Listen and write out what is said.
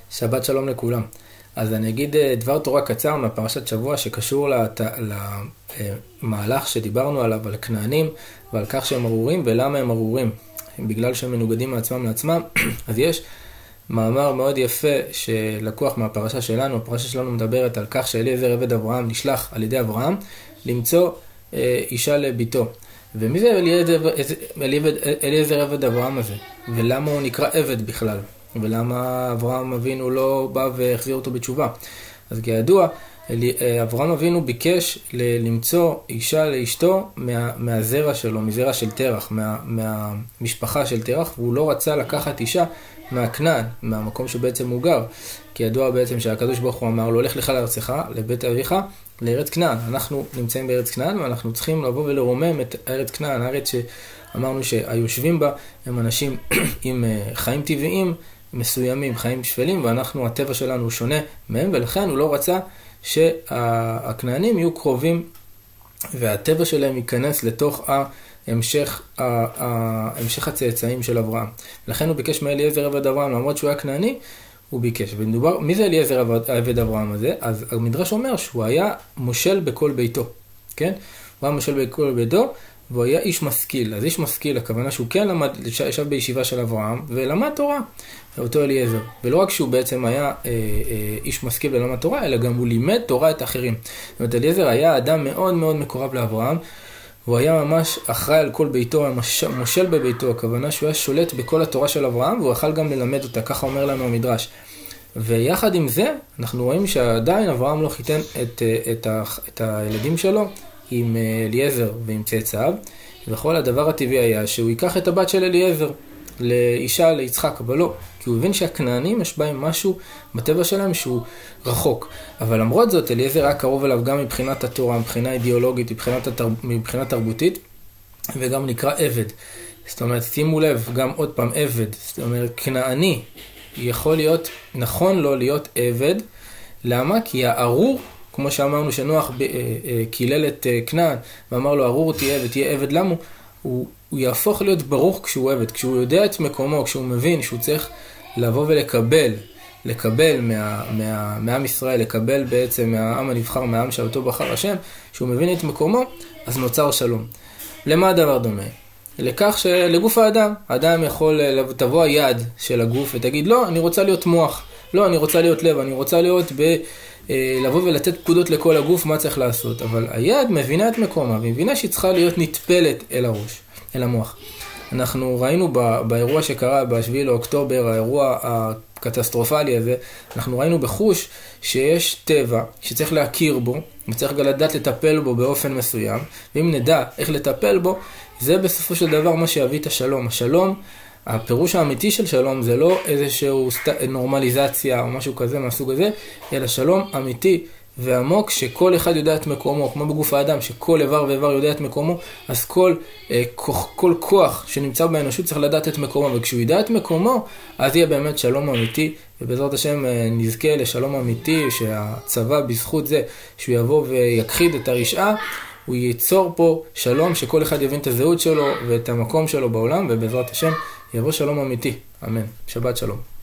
שבת שלום לכולם. אז אני אגיד דבר תורה קצר מהפרשת שבוע שקשור למהלך שדיברנו עליו, על הכנענים ועל כך שהם ארורים ולמה הם ארורים. בגלל שהם מנוגדים מעצמם לעצמם. אז יש מאמר מאוד יפה שלקוח מהפרשה שלנו. הפרשה שלנו מדברת על כך שאליעזר עבד אברהם נשלח על ידי אברהם למצוא אישה לביתו. ומי זה אליעזר עבד אברהם הזה? ולמה הוא נקרא עבד בכלל? ולמה אברהם אבינו לא בא והחזיר אותו בתשובה? אז כידוע, אברהם אבינו ביקש למצוא אישה לאשתו מהזרע שלו, מזרע של תרח, מהמשפחה של תרח, והוא לא רצה לקחת אישה מהכנען, מהמקום שבעצם הוא גר. כידוע בעצם שהקדוש ברוך הוא אמר לו, הולך לך לארצך, לבית אביך, לארץ כנען. אנחנו נמצאים בארץ כנען, ואנחנו צריכים לבוא ולרומם את ארץ כנען, הארץ שאמרנו שהיושבים בה הם אנשים עם חיים טבעיים מסוימים, חיים שפלים, ואנחנו, הטבע שלנו שונה מהם, ולכן הוא לא רצה שהכנענים יהיו קרובים, והטבע שלהם ייכנס לתוך המשך הצאצאים של אברהם. לכן הוא ביקש מאליעזר עבד אברהם, למרות שהוא היה כנעני, הוא ביקש. ומדובר, מי זה אליעזר עבד אברהם הזה? אז המדרש אומר שהוא היה מושל בכל ביתו, כן? הוא היה מושל בכל ביתו, והוא היה איש משכיל. אז איש משכיל, הכוונה שהוא כן למד, ישב בישיבה של אברהם, ולמד תורה, אותו אליעזר. ולא רק שהוא בעצם היה איש משכיל ולמד תורה, אלא גם הוא לימד תורה את האחרים. זאת אומרת, אליעזר היה אדם מאוד מאוד מקורב לאברהם, הוא היה ממש אחראי על כל ביתו, מושל בביתו, הכוונה שהוא היה שולט בכל התורה של אברהם, והוא יכל גם ללמד אותה, ככה אומר לנו המדרש. ויחד עם זה, אנחנו רואים שעדיין אברהם לא חיתן את הילדים שלו עם אליעזר ועם צאצאיו, וכל הדבר הטבעי היה שהוא ייקח את הבת של אליעזר לאישה, ליצחק, אבל לא, כי הוא הבין שהכנענים יש בהם משהו בטבע שלהם שהוא רחוק. אבל למרות זאת, אליעזר היה קרוב אליו גם מבחינת התורה, מבחינה אידיאולוגית, מבחינה תרבותית, וגם נקרא עבד. זאת אומרת, שימו לב, גם עוד פעם עבד, זאת אומרת, כנעני יכול להיות, נכון לו להיות עבד. למה? כי הארור, כמו שאמרנו שנוח קילל את כנען, ואמר לו, ארור תהיה ותהיה עבד, למה? הוא יהפוך להיות ברוך כשהוא עבד, כשהוא יודע את מקומו, כשהוא מבין שהוא צריך לבוא לקבל מעם ישראל, לקבל בעצם מהעם הנבחר, מהעם שאותו בחר השם, שהוא מבין את מקומו, אז נוצר שלום. למה הדבר דומה? לכך שלגוף האדם יכול, תבוא היד של הגוף ותגיד, לא, אני רוצה להיות מוח, לא, אני רוצה להיות לב, אני רוצה להיות לבוא ולתת פקודות לכל הגוף, מה צריך לעשות. אבל היד מבינה את מקומה, ומבינה שהיא צריכה להיות נטפלת אל הראש, אל המוח. אנחנו ראינו באירוע שקרה ב7 לאוקטובר, האירוע הקטסטרופלי הזה, אנחנו ראינו בחוש שיש טבע שצריך להכיר בו, וצריך גם לדעת לטפל בו באופן מסוים, ואם נדע איך לטפל בו, זה בסופו של דבר מה שיביא את השלום. השלום, הפירוש האמיתי של שלום זה לא איזשהו נורמליזציה או משהו כזה מהסוג הזה, אלא שלום אמיתי ועמוק שכל אחד יודע את מקומו, כמו בגוף האדם שכל איבר ואיבר יודע את מקומו, אז כל כוח שנמצא באנושות צריך לדעת את מקומו, וכשהוא ידע את מקומו אז יהיה באמת שלום אמיתי, ובעזרת השם נזכה לשלום אמיתי, שהצבא בזכות זה שהוא יבוא ויכחיד את הרשעה, הוא ייצור פה שלום שכל אחד יבין את הזהות שלו ואת המקום שלו בעולם, ובעזרת השם יבוא שלום אמיתי. אמן. שבת שלום.